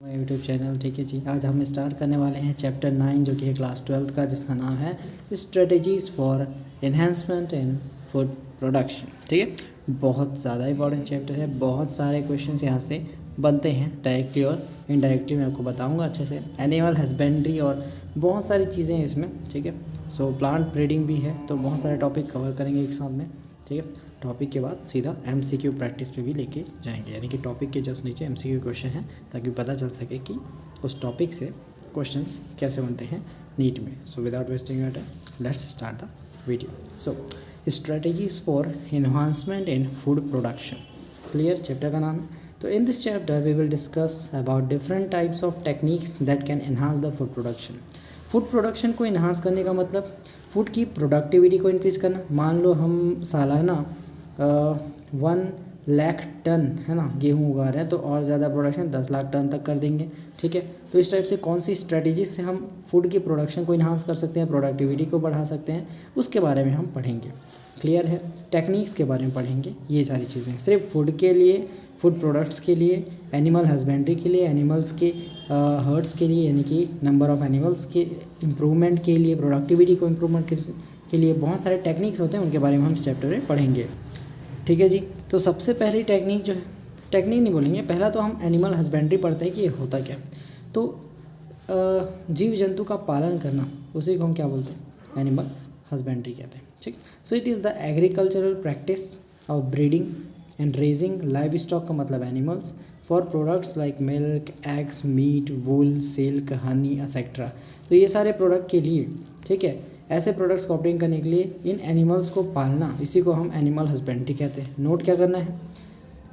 YouTube channel. ठीक है जी, आज हम स्टार्ट करने वाले हैं चैप्टर 9 जो कि है क्लास 12 का, जिसका नाम है strategies for enhancement in food production. ठीक है, बहुत ज़्यादा इंपॉर्टेंट चैप्टर है। बहुत सारे क्वेश्चंस यहाँ से बनते हैं डायरेक्टली और इनडायरेक्टली, मैं आपको बताऊँगा अच्छे से। एनिमल हस्बेंड्री और बहुत सारी चीज़ें हैं इसमें। ठीक है, सो प्लांट ब्रीडिंग भी है, तो बहुत सारे टॉपिक कवर करेंगे एक साथ में। ठीक है, टॉपिक के बाद सीधा एमसीक्यू प्रैक्टिस पे भी लेके जाएंगे, यानी कि टॉपिक के जस्ट नीचे एमसीक्यू क्वेश्चन है, ताकि पता चल सके कि उस टॉपिक से क्वेश्चंस कैसे बनते हैं नीट में। So without wasting your time let's start the video. So strategies for enhancement in food production, clear chapter का नाम है। तो in this chapter we will discuss about different types of techniques that can enhance the food production. Food production को enhance करने का मतलब food की productivity को इंक्रीज़ करना। मान लो हम सालाना 1 लाख टन है ना गेहूँ उगा रहे हैं, तो और ज़्यादा प्रोडक्शन 10 लाख टन तक कर देंगे। ठीक है, तो इस टाइप से कौन सी स्ट्रेटजीज से हम फूड की प्रोडक्शन को इन्हांस कर सकते हैं, प्रोडक्टिविटी को बढ़ा सकते हैं, उसके बारे में हम पढ़ेंगे। क्लियर है, टेक्निक्स के बारे में पढ़ेंगे। ये सारी चीज़ें सिर्फ फूड के लिए, फूड प्रोडक्ट्स के लिए, एनिमल हस्बेंड्री के लिए, एनिमल्स के हर्ड्स के लिए, यानी कि नंबर ऑफ़ एनिमल्स के इम्प्रूवमेंट के लिए, प्रोडक्टिविटी को इम्प्रूवमेंट के लिए बहुत सारे टेक्निक्स होते हैं, उनके बारे में हम इस चैप्टर में पढ़ेंगे। ठीक है जी, तो सबसे पहली टेक्निक जो है, टेक्निक नहीं बोलेंगे, पहला तो हम एनिमल हस्बेंड्री पढ़ते हैं कि ये होता क्या। तो जीव जंतु का पालन करना, उसी को हम क्या बोलते हैं, एनिमल हस्बेंड्री कहते हैं। ठीक, so it is the agricultural practice of breeding and raising livestock, का मतलब animals, for products like milk, eggs, meat, wool, silk, honey etcetera. तो ये सारे प्रोडक्ट के लिए, ठीक है, ऐसे प्रोडक्ट्स को ऑब्टेन करने के लिए इन एनिमल्स को पालना, इसी को हम एनिमल हस्बेंड्री कहते हैं। नोट क्या करना है,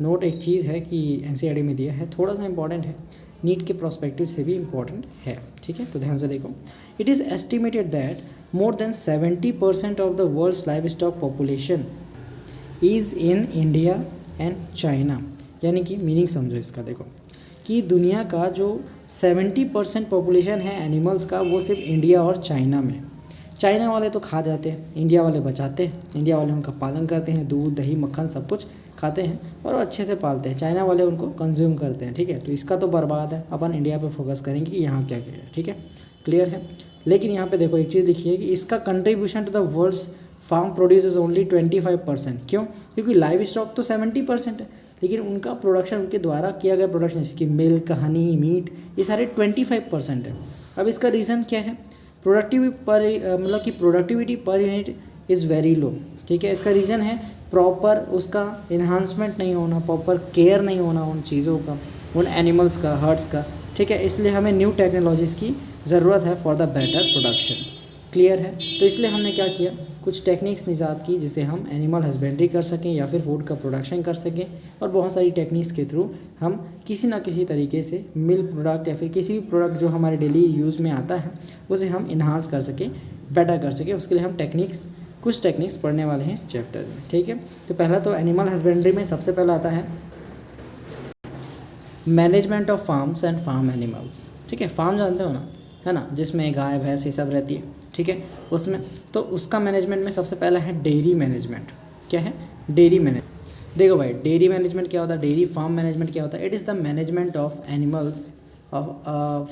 नोट एक चीज़ है कि एनसीईआरटी में दिया है, थोड़ा सा इंपॉर्टेंट है, नीट के प्रोस्पेक्टिव से भी इम्पॉर्टेंट है। ठीक है, तो ध्यान से देखो। It is estimated that more than 70% of the world's livestock population is in India and China. यानी कि मीनिंग समझो इसका, देखो कि दुनिया का जो 70% पॉपुलेशन है एनिमल्स का, वो सिर्फ इंडिया और चाइना में। चाइना वाले तो खा जाते हैं, इंडिया वाले बचाते हैं, इंडिया वाले उनका पालन करते हैं, दूध दही मक्खन सब कुछ खाते हैं और अच्छे से पालते हैं, चाइना वाले उनको कंज्यूम करते हैं। ठीक है, तो इसका तो बर्बाद है, अपन इंडिया पे फोकस करेंगे कि यहाँ क्या क्या है। ठीक है, क्लियर है। लेकिन यहाँ पे देखो एक चीज़ लिखी है कि इसका contribution to the world's farm produce is only 25%। क्यों? क्योंकि लाइव स्टॉक तो 70% है, लेकिन उनका प्रोडक्शन, उनके द्वारा किया गया प्रोडक्शन, जैसे कि मिल्क, हनी, मीट, ये सारे 25% है। अब इसका रीज़न क्या है? प्रोडक्टिविटी पर, मतलब कि productivity per unit is very low. ठीक है, इसका रीज़न है प्रॉपर उसका इन्हांसमेंट नहीं होना, प्रॉपर केयर नहीं होना उन चीज़ों का, उन एनिमल्स का, हर्ड्स का। ठीक है, इसलिए हमें न्यू टेक्नोलॉजीज़ की ज़रूरत है for the better production. Clear है, तो इसलिए हमने क्या किया, कुछ टेक्निक्स निजात की जिससे हम एनिमल हस्बेंड्री कर सकें या फिर फूड का प्रोडक्शन कर सकें, और बहुत सारी टेक्निक्स के थ्रू हम किसी ना किसी तरीके से मिल्क प्रोडक्ट या फिर किसी भी प्रोडक्ट जो हमारे डेली यूज़ में आता है उसे हम इन्हांस कर सकें, बेटर कर सकें। उसके लिए हम कुछ टेक्निक्स पढ़ने वाले हैं इस चैप्टर में। ठीक है, तो पहला तो एनिमल हस्बेंड्री में सबसे पहला आता है management of farms and farm animals. ठीक है, फार्म जानते हो ना, है ना, जिसमें गाय भैंस ये सब रहती है। ठीक है, उसमें तो उसका मैनेजमेंट में सबसे पहला है डेयरी मैनेजमेंट। क्या है? Dairy management. देखो भाई, डेयरी मैनेजमेंट क्या होता है, डेयरी फार्म मैनेजमेंट क्या होता है? It is the management of animals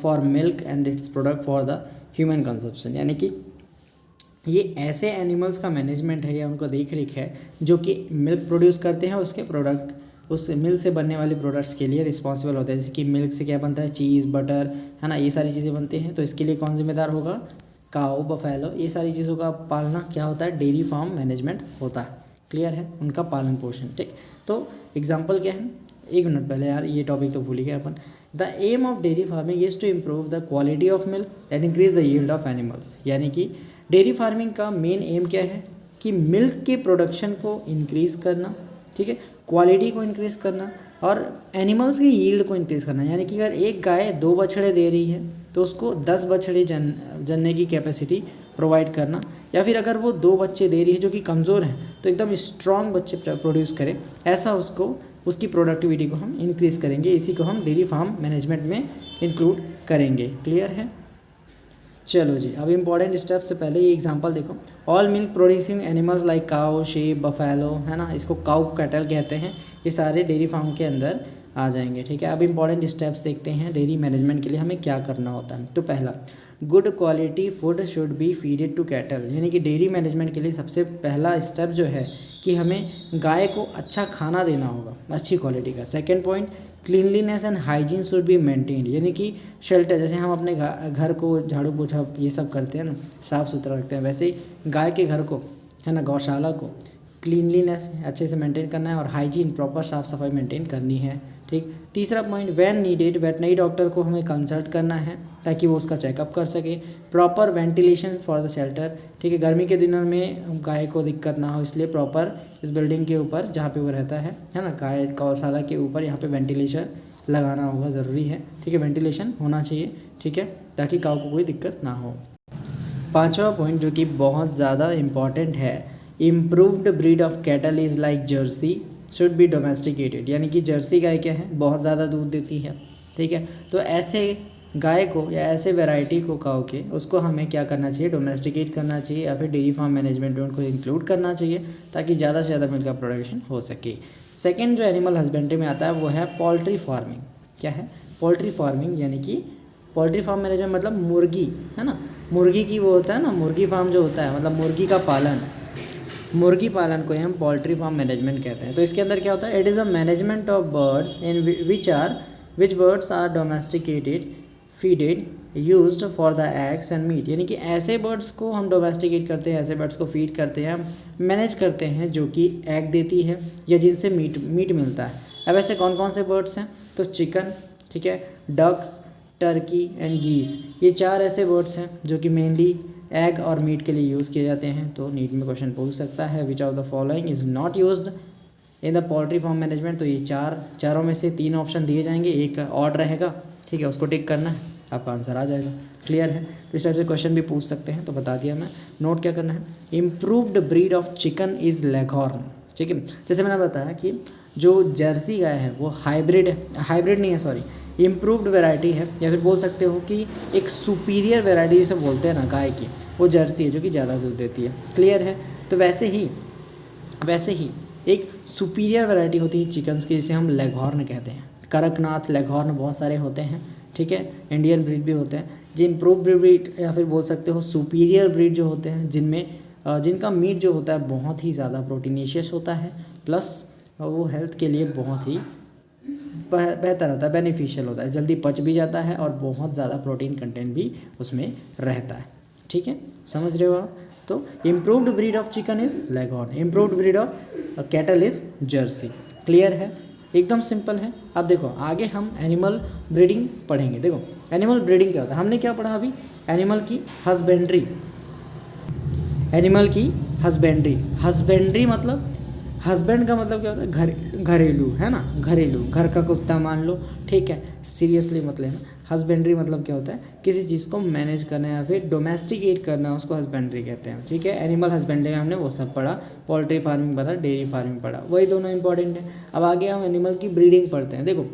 for milk and it's product for the human consumption. यानी कि ये ऐसे एनिमल्स का मैनेजमेंट है या उनको देख रेख है जो कि मिल्क प्रोड्यूस करते हैं, उसके प्रोडक्ट, उस मिल्क से बनने वाले प्रोडक्ट्स के लिए रिस्पॉन्सिबल होते हैं। जैसे कि मिल्क से क्या बनता है, चीज़, बटर, है ना, ये सारी चीज़ें बनती हैं। तो इसके लिए कौन जिम्मेदार होगा? काऊ, बफेलो, ये सारी चीज़ों का पालना क्या होता है? डेयरी फार्म मैनेजमेंट होता है। क्लियर है, उनका पालन पोषण। ठीक, तो एग्जाम्पल क्या है, एक मिनट पहले यार ये टॉपिक तो भूल ही गए अपन। The aim of dairy farming is to improve the quality of milk and increase the yield of animals. यानी कि डेयरी फार्मिंग का मेन एम क्या है कि मिल्क के प्रोडक्शन को इंक्रीज़ करना, ठीक है, क्वालिटी को इंक्रीज़ करना और एनिमल्स की यील्ड को इंक्रीज़ करना। यानी कि अगर एक गाय 2 बछड़े दे रही है तो उसको 10 बछड़े जनने की कैपेसिटी प्रोवाइड करना, या फिर अगर वो 2 बच्चे दे रही है जो कि कमज़ोर हैं तो एकदम स्ट्रॉन्ग बच्चे प्रोड्यूस करे, ऐसा उसको, उसकी प्रोडक्टिविटी को हम इंक्रीज़ करेंगे। इसी को हम डेयरी फार्म मैनेजमेंट में इंक्लूड करेंगे। क्लियर है? चलो जी, अब इम्पॉर्टेंट स्टेप से पहले ये एग्जांपल देखो। All milk producing animals like cow, sheep, buffalo, है ना, इसको काऊ कैटल कहते हैं, ये सारे डेयरी फार्म के अंदर आ जाएंगे। ठीक है, अब इंपॉर्टेंट स्टेप्स देखते हैं डेयरी मैनेजमेंट के लिए हमें क्या करना होता है। तो पहला, good quality food should be feeded to cattle, यानी कि डेयरी मैनेजमेंट के लिए सबसे पहला स्टेप जो है कि हमें गाय को अच्छा खाना देना होगा, अच्छी क्वालिटी का। Second point, cleanliness and hygiene should be maintained, यानी कि शेल्टर, जैसे हम अपने घर को झाड़ू पोछा ये सब करते हैं ना, साफ़ सुथरा रखते हैं, वैसे ही गाय के घर को, है ना, गौशाला को क्लीनलीनेस अच्छे से मेंटेन करना है और हाइजीन प्रॉपर साफ़ सफाई मेंटेन करनी है। ठीक, तीसरा point, when needed veterinary doctor को हमें कंसल्ट करना है ताकि वो उसका चेकअप कर सके। Proper ventilation for the shelter, ठीक है, गर्मी के दिनों में गाय को दिक्कत ना हो इसलिए प्रॉपर इस बिल्डिंग के ऊपर जहाँ पे वो रहता है ना, गाय गौशाला के ऊपर यहाँ पे वेंटिलेशन लगाना होगा, ज़रूरी है। ठीक है, वेंटिलेशन होना चाहिए, ठीक है, ताकि काऊ को कोई दिक्कत ना हो। पांचवा पॉइंट जो कि बहुत ज़्यादा इम्पॉर्टेंट है, improved breed of cattle is like Jersey should be domesticated, यानी कि जर्सी गाय क्या है, बहुत ज़्यादा दूध देती है। ठीक है, तो ऐसे गाय को या ऐसे वैरायटी को काऊ के उसको हमें क्या करना चाहिए, डोमेस्टिकेट करना चाहिए या फिर डेयरी फार्म मैनेजमेंट में उनको इंक्लूड करना चाहिए ताकि ज़्यादा से ज़्यादा मिल्क का प्रोडक्शन हो सके। सेकेंड जो एनिमल हस्बेंड्री में आता है वो है पोल्ट्री फार्मिंग। क्या है पोल्ट्री फार्मिंग, यानी कि पोल्ट्री फार्म मैनेजमेंट मतलब मुर्गी, है ना, मुर्गी की वो होता है ना, मुर्गी फार्म जो होता है मतलब मुर्गी का पालन, मुर्गी पालन को हम पोल्ट्री फार्म मैनेजमेंट कहते हैं। तो इसके अंदर क्या होता है, it is a management of birds in which birds are domesticated feeded used for the eggs and meat, यानी कि ऐसे बर्ड्स को हम डोमेस्टिकेट करते हैं, ऐसे बर्ड्स को फीड करते हैं, मैनेज करते हैं जो कि एग देती है या जिनसे मीट मिलता है। अब ऐसे कौन कौन से बर्ड्स हैं, तो चिकन, ठीक है, डक्स, टर्की एंड गीस, ये 4 ऐसे बर्ड्स हैं जो कि मेनली एग और मीट के लिए यूज़ किए जाते हैं। तो नीट में क्वेश्चन पूछ सकता है, which of the following is not used in the poultry farm management. तो ये चारों में से 3 ऑप्शन दिए जाएंगे, एक ऑड रहेगा, ठीक है, उसको टिक करना है, आपका आंसर आ जाएगा। क्लियर है, तो इस टाइप से क्वेश्चन भी पूछ सकते हैं, तो बता दिया मैं। नोट क्या करना है, improved breed of chicken is leghorn. ठीक है, जैसे मैंने बताया कि जो जर्सी गाय है वो हाइब्रिड नहीं है, सॉरी, इम्प्रूव्ड वैरायटी है, या फिर बोल सकते हो कि एक सुपीरियर वैरायटी जिसे बोलते हैं ना गाय की, वो जर्सी है जो कि ज़्यादा दूध देती है। क्लियर है, तो वैसे ही एक सुपीरियर वैरायटी होती है चिकन्स की जिसे हम लेघॉर्न कहते हैं। कड़कनाथ, लेघॉर्न बहुत सारे होते हैं, ठीक है, इंडियन ब्रीड भी होते हैं। जो इम्प्रूव ब्रीड या फिर बोल सकते हो सुपीरियर ब्रीड जो होते हैं, जिनका मीट जो होता है बहुत ही ज़्यादा प्रोटीनिशियस होता है, प्लस वो हेल्थ के लिए बहुत ही बेहतर होता है, बेनिफिशियल होता है, जल्दी पच भी जाता है और बहुत ज़्यादा प्रोटीन कंटेंट भी उसमें रहता है। ठीक है, समझ रहे हो आप। तो improved breed of chicken is leghorn, improved breed of cattle is Jersey. Clear है, एकदम सिंपल है। अब देखो आगे हम एनिमल ब्रीडिंग पढ़ेंगे। देखो एनिमल ब्रीडिंग क्या होता है, हमने क्या पढ़ा अभी, एनिमल की हस्बेंड्री मतलब हस्बैंड का मतलब क्या होता है, घरेलू, है ना, घरेलू, घर का कुत्ता मान लो, ठीक है, सीरियसली मत लेना। हस्बेंड्री मतलब क्या होता है, किसी चीज़ को मैनेज करना या फिर डोमेस्टिकेट करना, उसको हस्बेंड्री कहते हैं। ठीक है, एनिमल हस्बेंड्री में हमने वो सब पढ़ा, पोल्ट्री फार्मिंग पढ़ा, डेयरी फार्मिंग पढ़ा, वही दोनों इंपॉर्टेंट है। अब आगे हम एनिमल की ब्रीडिंग पढ़ते हैं। देखो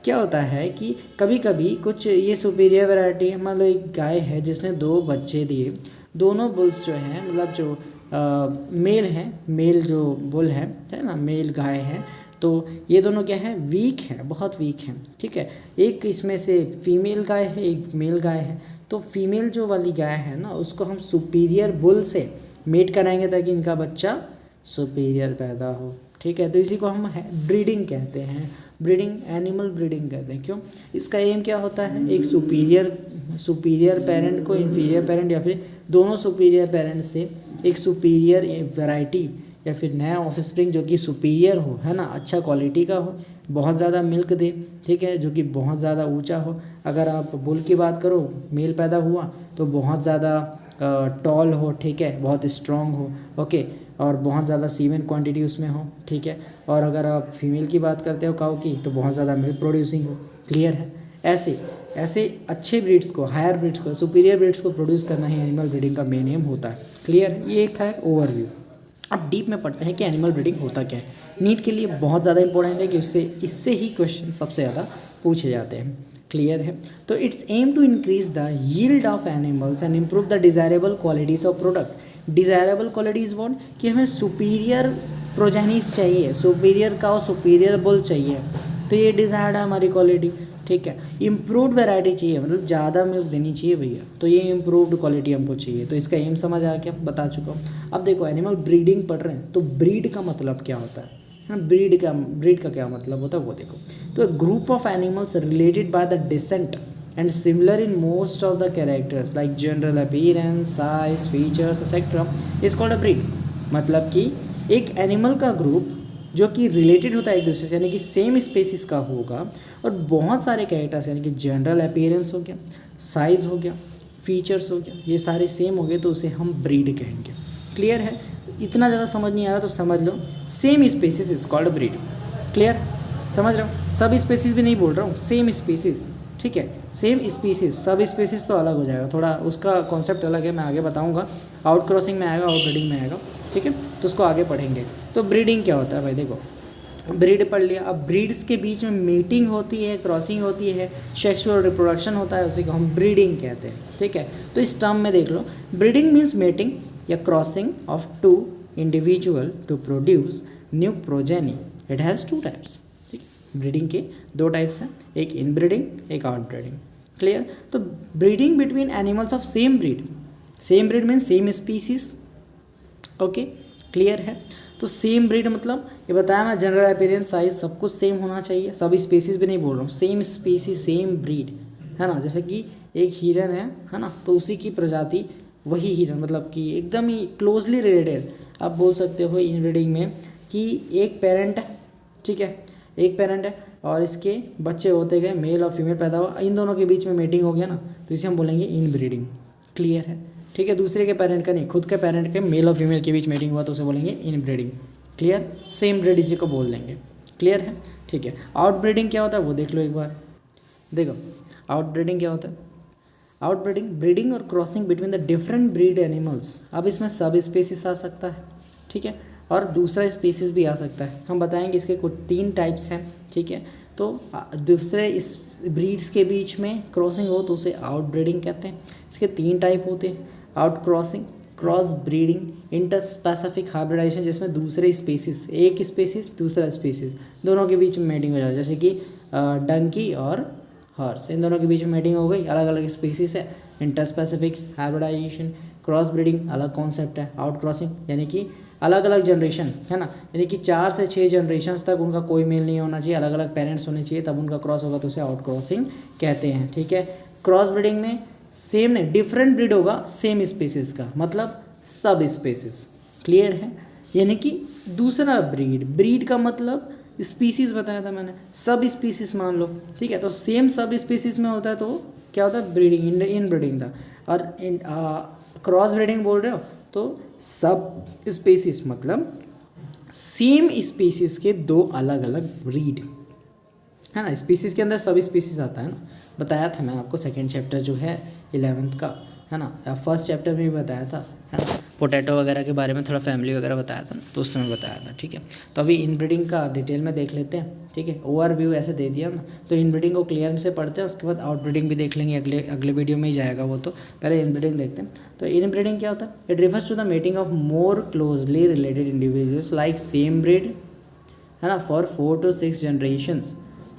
क्या होता है कि कभी कभी कुछ ये सुपीरियर वैरायटी है, मान लो एक गाय है जिसने 2 बच्चे दिए, दोनों बुल्स जो हैं मतलब जो मेल है, मेल जो बुल है ना, मेल गाय है, तो ये दोनों क्या है, वीक है, बहुत वीक है। ठीक है, एक इसमें से फीमेल गाय है, एक मेल गाय है, तो फीमेल जो वाली गाय है ना उसको हम सुपीरियर बुल से मेट कराएंगे ताकि इनका बच्चा सुपीरियर पैदा हो। ठीक है, तो इसी को हम ब्रीडिंग कहते हैं, ब्रीडिंग, एनिमल ब्रीडिंग कहते हैं। क्यों, इसका एम क्या होता है, एक सुपीरियर पेरेंट को इन्फीरियर पेरेंट या फिर दोनों सुपीरियर पेरेंट से एक सुपीरियर वैरायटी या फिर नया ऑफस्प्रिंग जो कि सुपीरियर हो, है ना, अच्छा क्वालिटी का हो, बहुत ज़्यादा मिल्क दे, ठीक है, जो कि बहुत ज़्यादा ऊंचा हो। अगर आप बुल की बात करो, मेल पैदा हुआ तो बहुत ज़्यादा टॉल हो, ठीक है, बहुत स्ट्रॉन्ग हो, ओके, और बहुत ज़्यादा सीमेन क्वांटिटी उसमें हो। ठीक है, और अगर आप फीमेल की बात करते हो काऊ की तो बहुत ज़्यादा मिल्क प्रोड्यूसिंग हो। क्लियर है, ऐसे अच्छे ब्रीड्स को, हायर ब्रीड्स को, सुपीरियर ब्रीड्स को प्रोड्यूस करना ही एनिमल ब्रीडिंग का मेन एम होता है। क्लियर है, ये एक था ओवरव्यू। अब डीप में पढ़ते हैं कि एनिमल ब्रीडिंग होता क्या है। नीट के लिए बहुत ज़्यादा इंपॉर्टेंट है कि इससे ही क्वेश्चन सबसे ज़्यादा पूछे जाते हैं। क्लियर है, तो it's aim to increase the yield of animals and improve the desirable qualities of product. Desirable qualities what, कि हमें सुपीरियर प्रोजेनिस चाहिए, सुपीरियर काउ, सुपीरियर बुल चाहिए, तो ये डिज़ायर्ड है हमारी क्वालिटी, ठीक है। इम्प्रूव्ड वैरायटी चाहिए, मतलब ज़्यादा मिल्क देनी चाहिए भैया, तो ये इम्प्रूव्ड क्वालिटी हमको चाहिए। तो इसका एम समझ आ गया, बता चुका हूँ। अब देखो एनिमल ब्रीडिंग पढ़ रहे हैं, तो ब्रीड का मतलब क्या होता है ना, ब्रीड का क्या मतलब होता है वो देखो। तो group of animals related by the descent and similar in most of the characters like general appearance, size, features, etc. is called a breed। मतलब कि एक एनिमल का ग्रुप जो कि रिलेटेड होता है एक दूसरे से, यानी कि सेम स्पेसिस का होगा, और बहुत सारे कैरेक्टर्स यानी कि जनरल अपीयरेंस हो गया, साइज हो गया, फीचर्स हो गया, ये सारे सेम हो गए, तो उसे हम ब्रीड कहेंगे। क्लियर है? इतना ज़्यादा समझ नहीं आ रहा तो समझ लो, same species is called breed. Clear? समझ रहे हो? सब स्पेसिस भी नहीं बोल रहा हूँ, सेम स्पेसिस, ठीक है। सेम स्पीसीज, सब स्पीसीज तो अलग हो जाएगा, थोड़ा उसका कॉन्सेप्ट अलग है, मैं आगे बताऊंगा। आउट क्रॉसिंग में आएगा, आउट ब्रीडिंग में आएगा, ठीक है, तो उसको आगे पढ़ेंगे। तो ब्रीडिंग क्या होता है भाई, देखो ब्रीड पढ़ लिया। अब ब्रीड्स के बीच में मीटिंग होती है, क्रॉसिंग होती है, सेक्सुअल रिप्रोडक्शन होता है, उसी को हम ब्रीडिंग कहते हैं, ठीक है। तो इस टर्म में देख लो, ब्रीडिंग मीन्स मीटिंग या crossing of two individual to produce new progeny. It has two types, ठीक है। ब्रीडिंग के दो टाइप्स हैं, एक इन ब्रीडिंग, एक आउट ब्रीडिंग। क्लियर? तो breeding between animals of same breed means same species, okay. Clear है? तो सेम ब्रीड मतलब ये बताया मैं, जनरल अपीयरेंस, साइज सब कुछ सेम होना चाहिए, सब स्पीसीज भी नहीं बोल रहा हूँ, सेम स्पीसीज सेम ब्रीड, है ना। जैसे कि एक हिरन है ना, तो उसी की प्रजाति वही हिरन, मतलब कि एकदम ही क्लोजली रिलेटेड। आप बोल सकते हो इन ब्रीडिंग में कि एक पेरेंट है, ठीक है, एक पेरेंट है और इसके बच्चे होते गए, मेल और फीमेल पैदा हुआ, इन दोनों के बीच में मीटिंग हो गया ना, तो इसे हम बोलेंगे इन ब्रीडिंग। क्लियर है? ठीक है, दूसरे के पेरेंट का नहीं, खुद के पेरेंट के मेल और फीमेल के बीच मीटिंग हुआ तो उसे बोलेंगे इन ब्रीडिंग। क्लियर? सेम ब्रीड इसी को बोल देंगे। क्लियर है? ठीक है। आउट ब्रीडिंग क्या होता है वो देख लो एक बार। देखो आउट ब्रीडिंग क्या होता है। आउट ब्रीडिंग, ब्रीडिंग और crossing between the different breed animals. अब इसमें सब स्पीसीज आ सकता है, ठीक है, और दूसरा स्पीसीज भी आ सकता है। हम बताएंगे इसके कुछ 3 टाइप्स हैं, ठीक है। तो दूसरे इस ब्रीड्स के बीच में क्रॉसिंग हो तो उसे आउट ब्रीडिंग कहते हैं। इसके 3 टाइप होते हैं, outcrossing, cross breeding, interspecific hybridization, जिसमें दूसरे स्पीसीज, एक स्पीसीज दूसरा स्पीसीज दोनों के बीच में मेटिंग हो जाए, जैसे कि डंकी और हॉर्स, इन दोनों के बीच में मेटिंग हो गई, अलग अलग स्पीसीज है। इंटरस्पेसिफिक हाइब्रिडाइजेशन, क्रॉस ब्रीडिंग अलग कॉन्सेप्ट है। आउट क्रॉसिंग यानी कि अलग अलग जनरेशन, है ना, यानी कि 4 से 6 जनरेशन तक उनका कोई मेल नहीं होना चाहिए, अलग अलग पेरेंट्स होने चाहिए, तब उनका क्रॉस होगा तो उसे आउट क्रॉसिंग कहते हैं, ठीक है। क्रॉस ब्रीडिंग में सेम नहीं, डिफरेंट ब्रीड होगा सेम स्पीसीज का, मतलब सब स्पीसीज। क्लियर है? यानी कि दूसरा ब्रीड का मतलब स्पीसीज बताया था मैंने, सब स्पीसीज मान लो, ठीक है। तो सेम सब स्पीसीज में होता है तो क्या होता है, ब्रीडिंग, इन ब्रीडिंग था। और क्रॉस ब्रीडिंग बोल रहे हो तो सब स्पीसीज मतलब सेम स्पीसीज के 2 अलग अलग ब्रीड, है ना। स्पीसीज के अंदर सब स्पीसीज आता है ना, बताया था मैं आपको, सेकंड चैप्टर जो है 11th का, है ना, या फर्स्ट चैप्टर में भी बताया था, है ना। पोटैटो वगैरह के बारे में थोड़ा फैमिली वगैरह बताया था ना, तो उस समय बताया था, ठीक है। तो अभी इनब्रीडिंग का डिटेल में देख लेते हैं, ठीक है। ओवरव्यू ऐसे दे दिया ना, तो इनब्रीडिंग को क्लियर से पढ़ते हैं, उसके बाद आउटब्रीडिंग भी देख लेंगे, अगले वीडियो में ही जाएगा वो, तो पहले इनब्रीडिंग देखते हैं। तो इनब्रीडिंग क्या होता है, it refers to the mating of more closely related individuals like same breed, है ना, for 4 to 6 generations,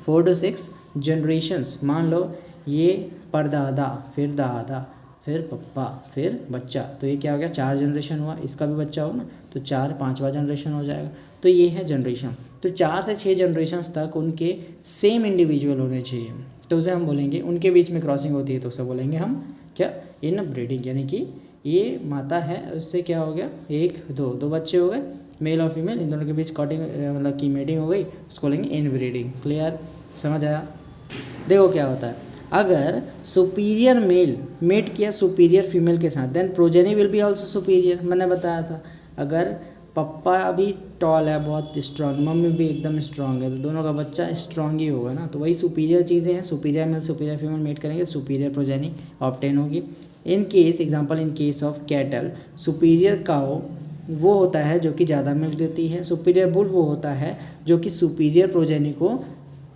4 to 6 generations. मान लो ये परदादा, फिर दादा, फिर पप्पा, फिर बच्चा, तो ये क्या हो गया, 4 जनरेशन हुआ। इसका भी बच्चा हो ना तो 5वां जनरेशन हो जाएगा। तो ये है जनरेशन। तो 4 से 6 जनरेशन्स तक उनके सेम इंडिविजुअल होने चाहिए, तो उसे हम बोलेंगे, उनके बीच में क्रॉसिंग होती है तो उसे बोलेंगे हम क्या, इन ब्रीडिंग। यानी कि ये माता है, उससे क्या हो गया, 1 2 बच्चे हो गए, मेल और फीमेल, इन दोनों के बीच कटिंग मतलब की मेटिंग हो गई, उसको बोलेंगे इन ब्रीडिंग। क्लियर? समझ आया? देखो क्या होता है, अगर सुपीरियर मेल मेट किया सुपीरियर फीमेल के साथ, then progeny will be also superior. मैंने बताया था, अगर पप्पा अभी टॉल है, बहुत स्ट्रांग, मम्मी भी एकदम स्ट्रांग है, तो दोनों का बच्चा स्ट्रांग ही होगा ना। तो वही सुपीरियर चीज़ें हैं, superior male superior female mate करेंगे, सुपीरियर प्रोजेनी ऑब्टेन होगी। In case example, in case of cattle, superior cow वो होता है जो कि ज़्यादा मिल्क देती है, सुपीरियर बुल वो होता है जो कि सुपीरियर प्रोजेनी को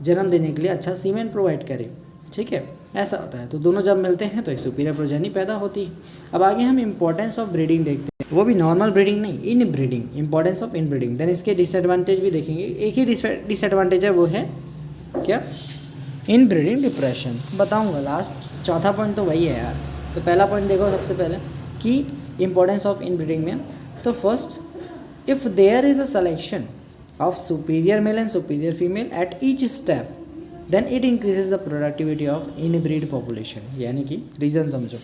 जन्म देने के लिए अच्छा सीमेंट प्रोवाइड करे, ठीक है, ऐसा होता है। तो दोनों जब मिलते हैं तो एक सुपीरियर प्रोजेनी पैदा होती है। अब आगे हम इंपॉर्टेंस ऑफ ब्रीडिंग देखते हैं, वो भी नॉर्मल ब्रीडिंग नहीं, inbreeding, importance of inbreeding. Then इसके डिसएडवांटेज भी देखेंगे। एक ही डिसएडवांटेज है, वो है क्या, इन ब्रीडिंग डिप्रेशन बताऊंगा लास्ट, चौथा पॉइंट तो वही है यार। तो पहला पॉइंट देखो सबसे पहले कि इम्पोर्टेंस ऑफ इन ब्रीडिंग में। तो first, if there is a selection of superior male and superior female at each step then it increases the productivity of inbreed population. यानी कि रीज़न समझो,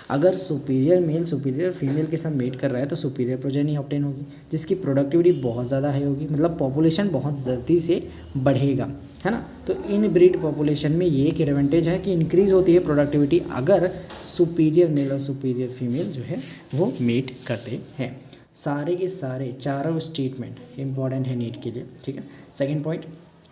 अगर सुपीरियर मेल सुपीरियर फीमेल के साथ met कर रहा है तो सुपीरियर प्रोजेनी ऑब्टेन होगी, जिसकी प्रोडक्टिविटी बहुत ज़्यादा हाई होगी, मतलब पॉपुलेशन बहुत जल्दी से बढ़ेगा, है ना। तो इन ब्रीड पॉपुलेशन में ये एक एडवांटेज है कि इंक्रीज़ होती है प्रोडक्टिविटी अगर सुपीरियर मेल और सुपीरियर फीमेल जो है वो मेट करते हैं। सारे के सारे चारों स्टेटमेंट इंपॉर्टेंट है नीट के लिए, ठीक है। Second point,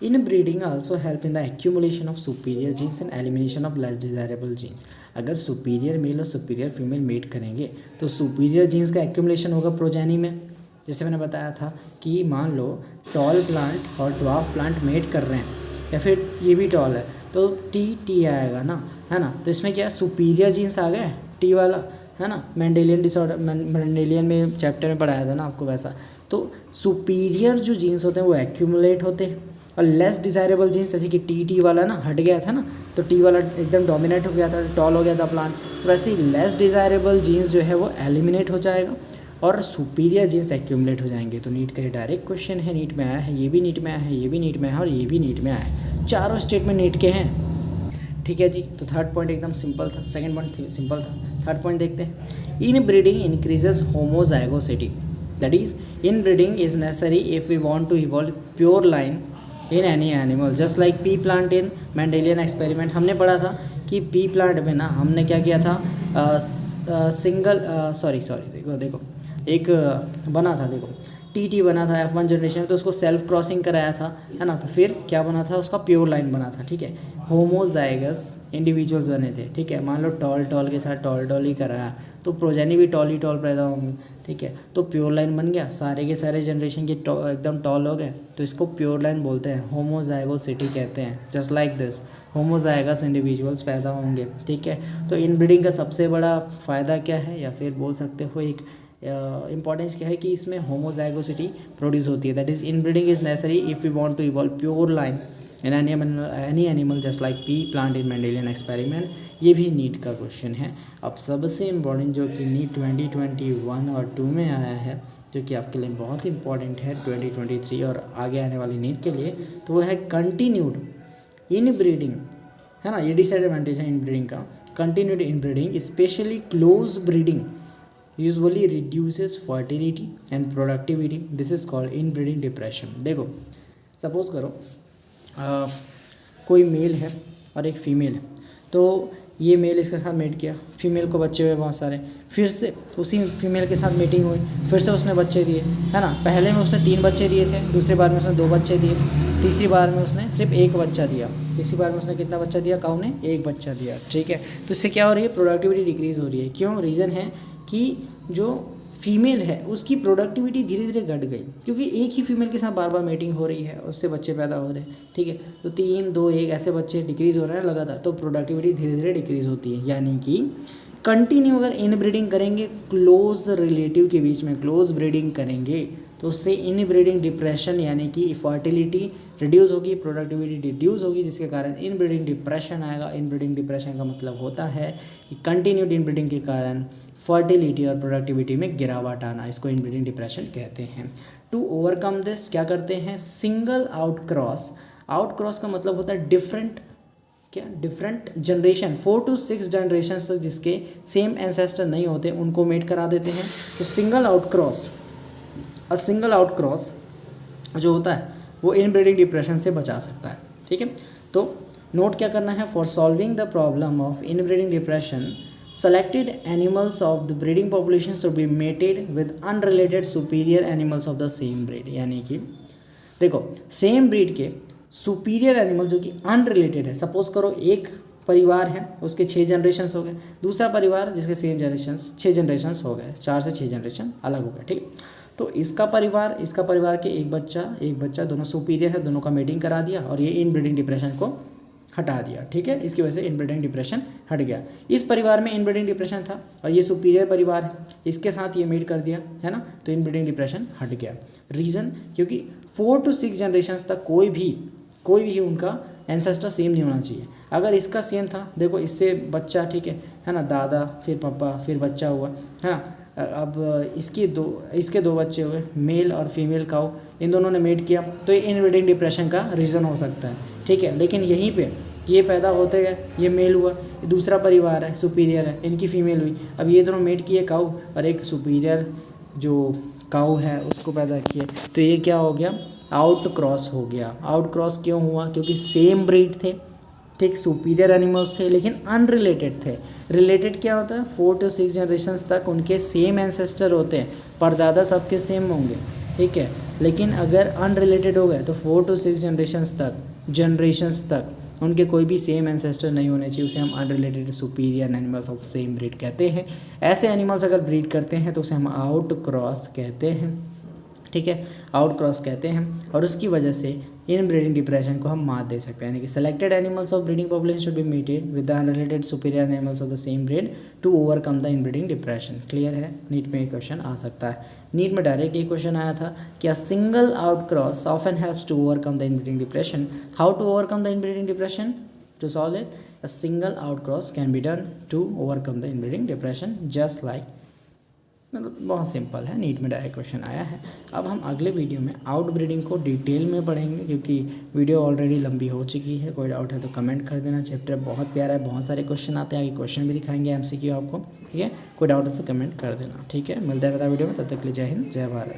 inbreeding also help in the accumulation of superior genes and elimination of less desirable genes. अगर सुपीरियर मेल और सुपीरियर फीमेल मेट करेंगे तो सुपीरियर जीन्स का एक्यूमुलेशन होगा प्रोजेनी में। जैसे मैंने बताया था कि मान लो टॉल प्लांट और ड्वार्फ प्लांट मेट कर रहे हैं, या फिर ये भी टॉल है तो टी आएगा ना, है ना। तो इसमें क्या सुपीरियर जीन्स आ गए, टी वाला, है ना। मेंडेलियन डिसऑर्डर, मेंडेलियन में चैप्टर में पढ़ाया था ना आपको वैसा। तो सुपीरियर जो जीन्स होते हैं वो एक्यूमुलेट होते हैं, और लेस डिज़ायरेबल जीन्स जैसे कि टी वाला ना हट गया था ना, तो टी वाला एकदम डोमिनेट हो गया था, टॉल हो गया था प्लांट, वैसे ही लेस डिज़ायरेबल जीन्स जो है वो एलिमिनेट हो जाएगा और सुपीरियर जीन्स एक्यूमुलेट हो जाएंगे। तो नीट का ये डायरेक्ट क्वेश्चन है, नीट में आया है, ये भी नीट में आया है, ये भी नीट में है और ये भी नीट में आया है, चारों स्टेटमेंट नीट के हैं, ठीक है जी। तो थर्ड पॉइंट एकदम सिंपल था, सेकेंड पॉइंट सिंपल था, थर्ड पॉइंट देखते हैं। Inbreeding increases homozygosity, that is inbreeding is necessary if we want to evolve pure line in any animal, just like pea plant in Mendelian experiment. हमने पढ़ा था कि P plant में ना हमने क्या किया था, सिंगल सॉरी देखो एक बना था, देखो टी बना था F1 जनरेशन में, तो उसको सेल्फ क्रॉसिंग कराया था, है ना। तो फिर क्या बना था, उसका प्योर लाइन बना था, ठीक है। होमोजाइगस इंडिविजुअल्स बने थे, ठीक है। मान लो टॉल के साथ टॉल ही कराया तो प्रोजेनी भी टॉल पैदा होंगे, ठीक है। तो प्योर लाइन बन गया, सारे के सारे जनरेशन के एकदम टॉल हो गए, तो इसको प्योर लाइन बोलते हैं, होमोजाइगोसिटी कहते हैं। Just like this homozygous individuals पैदा होंगे, ठीक है। तो इनब्रीडिंग का सबसे बड़ा फ़ायदा क्या है, या फिर बोल सकते हो एक इंपॉर्टेंस क्या है कि इसमें होमोजाइगोसिटी प्रोड्यूस होती है, that is inbreeding is necessary if you want to evolve pure line in any animal just like pea plant in Mendelian experiment. ये भी नीट का क्वेश्चन है। अब सबसे इम्पॉर्टेंट जो कि नीट 2021 और 2 में आया है, जो कि आपके लिए बहुत इंपॉर्टेंट है 2023 और आगे आने वाली नीट के लिए, तो वो है कंटिन्यूड इन ब्रीडिंग, है ना। ये डिसएडवांटेज है इन ब्रीडिंग का, continued in breeding specially close breeding usually reduces fertility and productivity, this is called in breeding depression. देखो सपोज करो कोई मेल है और एक फ़ीमेल है, तो ये मेल इसके साथ मेट किया, फीमेल को बच्चे हुए बहुत सारे, फिर से उसी फीमेल के साथ मीटिंग हुई, फिर से उसने बच्चे दिए, है ना। पहले में उसने 3 बच्चे दिए थे, दूसरी बार में उसने 2 बच्चे दिए, तीसरी बार में उसने सिर्फ 1 बच्चा दिया, तीसरी बार में उसने कितना बच्चा दिया, काऊ ने 1 बच्चा दिया, ठीक है। तो इससे क्या हो रही है, प्रोडक्टिविटी डिक्रीज़ हो रही है। क्यों, रीज़न है कि जो फीमेल है उसकी प्रोडक्टिविटी धीरे धीरे घट गई, क्योंकि एक ही फीमेल के साथ बार बार मेटिंग हो रही है, उससे बच्चे पैदा हो रहे हैं, ठीक है। तो 3, 2, 1 ऐसे बच्चे डिक्रीज़ हो रहे हैं लगातार, तो प्रोडक्टिविटी धीरे धीरे डिक्रीज़ होती है। यानी कि कंटिन्यू अगर इन ब्रीडिंग करेंगे क्लोज रिलेटिव के बीच में क्लोज ब्रीडिंग करेंगे तो उससे इन ब्रीडिंग डिप्रेशन यानी कि फर्टिलिटी रिड्यूस होगी, प्रोडक्टिविटी रिड्यूस होगी, जिसके कारण इन ब्रीडिंग डिप्रेशन आएगा। इन ब्रीडिंग डिप्रेशन का मतलब होता है कि कंटिन्यूड इन ब्रीडिंग के कारण फर्टिलिटी और प्रोडक्टिविटी में गिरावट आना, इसको इनब्रीडिंग डिप्रेशन कहते हैं। टू ओवरकम दिस क्या करते हैं, सिंगल आउट क्रॉस का मतलब होता है डिफरेंट जनरेशन, 4 to 6 जनरेशन तक जिसके सेम एंसेस्टर नहीं होते उनको मेट करा देते हैं। तो सिंगल आउट क्रॉस जो होता है वो इनब्रीडिंग डिप्रेशन से बचा सकता है, ठीक है। तो नोट क्या करना है, for solving the problem of inbreeding depression selected animals of the breeding population should be mated with unrelated superior animals of the same breed। यानी कि देखो सेम ब्रीड के सुपीरियर एनिमल जो कि अनरिलेटेड है, सपोज करो एक परिवार है उसके 6 जनरेशन्स हो गए, दूसरा परिवार जिसके सेम जनरेशन्स 6 जनरेशन्स हो गए, 4 से 6 जनरेशन अलग हो गए, ठीक है। तो इसका परिवार के एक बच्चा दोनों सुपीरियर है, दोनों का मेटिंग करा दिया और ये इनब्रीडिंग डिप्रेशन को हटा दिया, ठीक है। इसकी वजह से इनब्रीडिंग डिप्रेशन हट गया। इस परिवार में इनब्रीडिंग डिप्रेशन था और ये सुपीरियर परिवार है, इसके साथ ये मेट कर दिया, है ना, तो इनब्रीडिंग डिप्रेशन हट गया। रीज़न क्योंकि 4 to 6 जनरेशन्स तक कोई भी उनका एंसेस्टर सेम नहीं होना चाहिए। अगर इसका सेम था, देखो इससे बच्चा, ठीक है ना, दादा फिर पापा फिर बच्चा हुआ, है ना। अब इसके दो बच्चे हुए, मेल और फीमेल काऊ, इन दोनों ने मेट किया, तो ये इनब्रीडिंग डिप्रेशन का रीज़न हो सकता है, ठीक है। लेकिन यहीं पे ये पैदा होते गए, ये मेल हुआ, दूसरा परिवार है सुपीरियर है, इनकी फीमेल हुई, अब ये दोनों मेट किए काऊ और एक सुपीरियर जो काऊ है उसको पैदा किए, तो ये क्या हो गया, आउट क्रॉस हो गया। आउट क्रॉस क्यों हुआ, क्योंकि सेम ब्रीड थे, ठीक, सुपीरियर एनिमल्स थे लेकिन अनरिलेटेड थे। रिलेटेड क्या होता है, 4 to 6 जनरेशन्स तक उनके सेम एंसेस्टर होते हैं, परदादा सबके सेम होंगे, ठीक है। लेकिन अगर अनरिलेटेड हो गए तो 4 to 6 जनरेशन्स तक उनके कोई भी सेम एंसेस्टर नहीं होने चाहिए, उसे हम unrelated superior animals of same breed कहते हैं। ऐसे एनिमल्स अगर ब्रीड करते हैं तो उसे हम आउट क्रॉस कहते हैं, ठीक है, आउट क्रॉस कहते हैं। और उसकी वजह से इन ब्रीडिंग डिप्रेशन को हम मात दे सकते हैं, यानी कि selected animals of breeding population should be mated with the unrelated superior animals of the same breed to overcome the inbreeding depression. Clear है, नीट में ये क्वेश्चन आ सकता है। नीट में डायरेक्ट ये क्वेश्चन आया था कि a single outcross often helps to overcome the inbreeding depression. How to overcome the inbreeding depression? To solve it, a single outcross can be done to overcome the inbreeding depression, just like, मतलब बहुत simple है, NEET में direct question आया है। अब हम अगले video में आउट ब्रीडिंग को डिटेल में पढ़ेंगे, क्योंकि वीडियो ऑलरेडी लंबी हो चुकी है। कोई डाउट है तो कमेंट कर देना। चैप्टर बहुत प्यारा है, बहुत सारे क्वेश्चन आते हैं, आगे क्वेश्चन भी दिखाएंगे एमसीक्यू आपको, ठीक है। कोई डाउट है तो कमेंट कर देना, ठीक है। मिलते हैं वीडियो में, तब तक के लिए जय हिंद जय भारत।